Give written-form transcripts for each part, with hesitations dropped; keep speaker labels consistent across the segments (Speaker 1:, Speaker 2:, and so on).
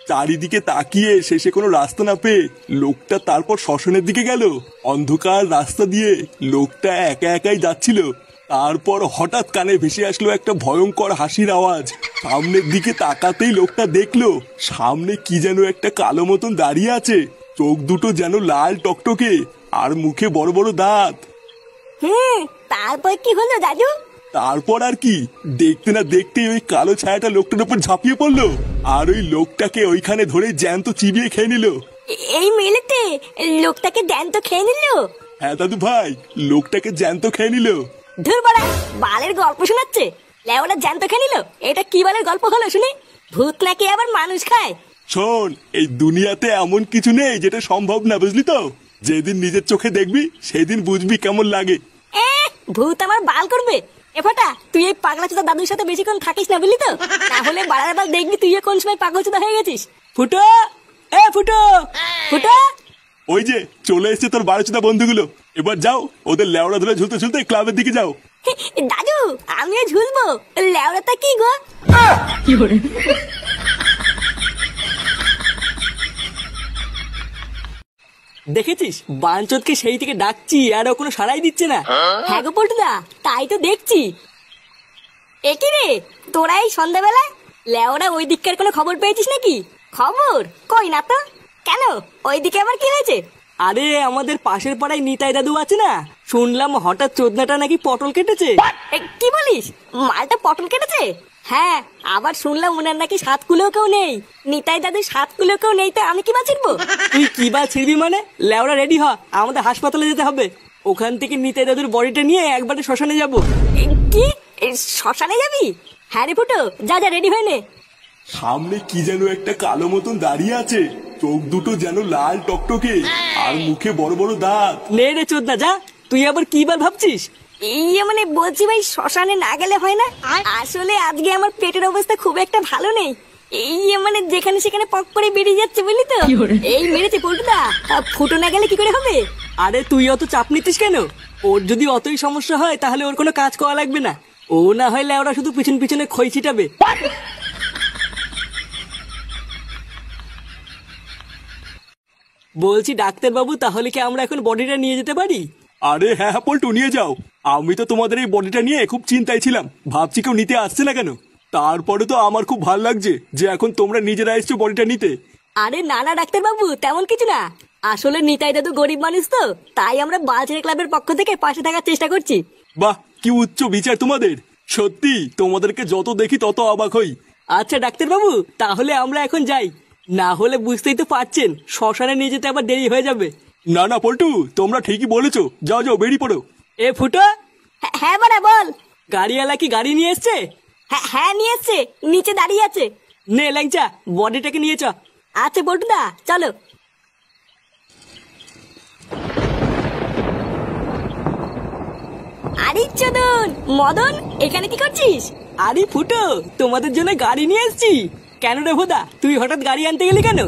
Speaker 1: চারিদিকে তাকিয়ে শেষে কোনো রাস্তা না পেয়ে লোকটা তারপর শ্মশানের দিকে গেল। অন্ধকার রাস্তা দিয়ে লোকটা একা একাই যাচ্ছিল। তারপর হঠাৎ কানে ভেসে আসলো একটা ভয়ঙ্কর হাসির আওয়াজ। সামনের দিকে তাকাতেই লোকটা দেখলো সামনে কি যেন একটা কালো মতন দাঁড়িয়ে আছে। চোখ দুটো যেন লাল টকটকে, আর মুখে বড় বড় দাঁত।
Speaker 2: তারপর কি হলো দাদু?
Speaker 1: তারপর আর কি, দেখতে না দেখতেই ওই কালো ছায়াটা লোকটার উপর ঝাঁপিয়ে পড়লো, আর ওই লোকটাকে ওইখানে ধরে জ্যান্ত চিবিয়ে খেয়ে নিল।
Speaker 2: এই মেলেতে লোকটাকে জ্যান্ত খেয়ে নিল?
Speaker 1: হ্যাঁ দাদু ভাই, লোকটাকে জ্যান্ত খেয়ে নিল।
Speaker 2: ধুর বাড়া, বালের গল্প শোনাচ্ছে। লেওরা জ্যান্ত খেয়ে নিল? এটা কি বালের গল্প হলো শুনি? ভূত নাকি আবার মানুষ খায়?
Speaker 1: শোন, এই দুনিয়াতে এমন কিছু নেই যেটা সম্ভব না, বুঝলি তো? যেদিন নিজের চোখে দেখবি সেদিন বুঝবি কেমন লাগে।
Speaker 2: ভূত আমার বাল করবে? এ ফাটা, তুই এই পাগলা চোদা দাদুর সাথে বেশিক্ষণ থাকিস না, বুঝলি তো? তাহলে বাড়ার বাল দেখবি তুই কোন সময় পাগল চোদা হয়ে গেছিস। ফুটো, ফুটো, ফুটো!
Speaker 1: ওই যে চলে এসছে তোর বারোচোদা বন্ধুগুলো। এবার যাও, ওদের লেওড়া ধরে ঝুলতে ঝুলতে ক্লাবের দিকে যাও।
Speaker 2: দাদু, আমিও ঝুলবো? লেওড়াটা কি গো?
Speaker 3: দেখেছিস বাঞ্চোদকে সেই থেকে ডাকছি আর ও কোনো সাড়াই দিচ্ছে না।
Speaker 2: হ্যাঁ গো পল্টুদা, তাই তো দেখছি। একই রে, তোরা এই সন্ধ্যাবেলায় লেওরা ওই দিককার কোনো খবর পেয়েছিস নাকি? খবর কই না তো। কেন, ওইদিকে আবার কি হয়েছে?
Speaker 3: আরে আমাদের পাশের পাড়ায় নিতাই দাদু আছে না, শুনলাম হঠাৎ চোদনাটা নাকি পটল কেটেছে।
Speaker 2: কি বলিস? মালটা পটল কেটেছে? হ্যাঁ, আবার শুনলাম ওনার নাকি 7 কুলো কেউ নেই। নিতাই দাদু 7 কুলো কেউ নেই, তো আমি কি বা ছিড়বো?
Speaker 3: তুই কি বা ছিড়বি মানে? লেওরা রেডি হ, আমাদের হাসপাতালে যেতে হবে। ওখান থেকে নিতাই দাদুর বডিটা নিয়ে একবারে শ্মশানে যাবো।
Speaker 2: কি, শ্মশানে যাবি? হ্যাঁ রে ফুটো, যা যা রেডি হয়ে নে।
Speaker 1: সামনে কি যেন একটা কালো মতন দাঁড়িয়ে আছে, চোখ দুটো যেন লাল টকটকে, আর মুখে বড় বড় দাঁত।
Speaker 3: নে রে চোদনা, যা। তুই আবার কি বার ভাবছিস?
Speaker 2: মানে বলছি ভাই, শ্মশানে না গেলে হয় না? আসলে আজকে আমার পেটের অবস্থা খুব একটা ভালো নেই। মানে যেখানে সেখানে পক করে বেরিয়ে যাচ্ছে, বুঝলি তো? এই মেরেছে পল্টুদা, ফুটো না গেলে কি করে হবে?
Speaker 3: আরে তুই অত চাপ নিতিস কেন? ওর যদি অতই সমস্যা হয় তাহলে ওর কোনো কাজ করা লাগবে না। ও না হয় লেওরা শুধু পিছন পিছনে খই ছিটাবে। বলছি ডাক্তার বাবু, তাহলে কি আমরা এখন বডিটা নিয়ে যেতে পারি?
Speaker 1: আরে হ্যাঁ হ্যাঁ পল্টু, নিয়ে যাও। আমি তো তোমাদের এই বডিটা নিয়ে খুব চিন্তায় ছিলাম, ভাবছি কেউ নিতে আসছে না কেন। তারপরে তো আমার খুব ভালো লাগছে যে এখন তোমরা নিজেরা এসছো বডিটা নিতে।
Speaker 2: আরে না না ডাক্তার বাবু, তেমন কিছু না। আসলে নিতাই দাদু গরিব মানুষ তো, তাই আমরা বালছেড়ে ক্লাবের পক্ষ থেকে পাশে থাকার চেষ্টা করছি।
Speaker 1: বাহ, কি উচ্চ বিচার তোমাদের! সত্যি তোমাদেরকে যত দেখি তত অবাক হই।
Speaker 3: আচ্ছা ডাক্তার বাবু, তাহলে আমরা এখন যাই, না হলে বুঝতেই তো পারছেন শ্মশানে নিয়ে যেতে আবার দেরি হয়ে যাবে।
Speaker 1: না না পল্টু, তোমরা ঠিকই বলেছো, যাও যাও বেরিয়ে পড়ো।
Speaker 3: এ ফুটো!
Speaker 2: হ্যাঁ বাড়া বল।
Speaker 3: গাড়িওয়ালা কি গাড়ি নিয়ে এসছে?
Speaker 2: হ্যাঁ নিয়ে এসছে, নিচে দাঁড়িয়ে আছে।
Speaker 3: নে ল্যাংচা, বডিটাকে নিয়ে চ।
Speaker 2: আচ্ছা পল্টুদা, চলো। আরে চোদন মদন, এখানে কি করছিস?
Speaker 3: আরে ফুটো, তোমাদের জন্য গাড়ি নিয়ে এসেছি। কেন রে ভোদা, তুই হঠাৎ গাড়ি আনতে গেলি কেন?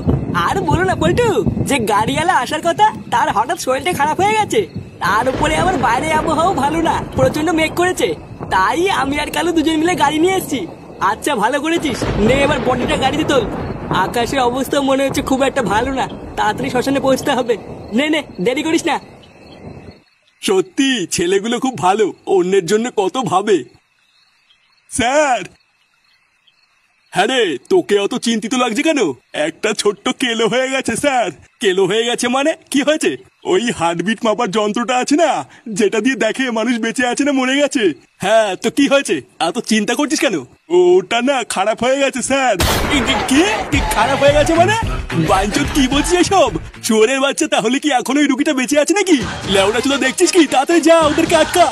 Speaker 3: আর বলো না পল্টু, যে গাড়িওয়ালা আসার কথা তার হঠাৎ শরীরটা খারাপ হয়ে গেছে। তার উপরে আবার বাইরে আবহাওয়া ভালো না, প্রচন্ড মেঘ করেছে। তাই আমি আর কালু দুজন মিলে গাড়ি নিয়ে এসেছি। আচ্ছা ভালো করেছিস, নে এবার বডিটা গাড়িতে তোল। আকাশের অবস্থা মনে হচ্ছে খুব একটা ভালো না, তাড়াতাড়ি শ্মশানে পৌঁছতে হবে। নে নে, দেরি করিস না।
Speaker 1: সত্যি ছেলেগুলো খুব ভালো, অন্যের জন্য কত ভাবে। স্যার! হ্যাঁ রে, তোকে অত চিন্তিত লাগছে কেন? একটা ছোট্ট কেলো হয়ে গেছে স্যার। কেলো হয়ে গেছে মানে কি হয়েছে? ওই হার্টবিট মাপার যন্ত্রটা আছে না, যেটা দিয়ে দেখে মানুষ বেঁচে আছে না মরে গেছে। হ্যাঁ তো কি হয়েছে, এত চিন্তা করছিস কেন? ওটা না খারাপ হয়ে গেছে স্যার। কি খারাপ হয়ে গেছে মানে? বাঞ্চোদ কি বলছিস এসব? চোরের বাচ্চা, তাহলে কি এখন ওই রুগীটা বেঁচে আছে নাকি? লেওড়া চুদা দেখছিস কি? তাড়াতাড়ি যা, ওদেরকে আটকা।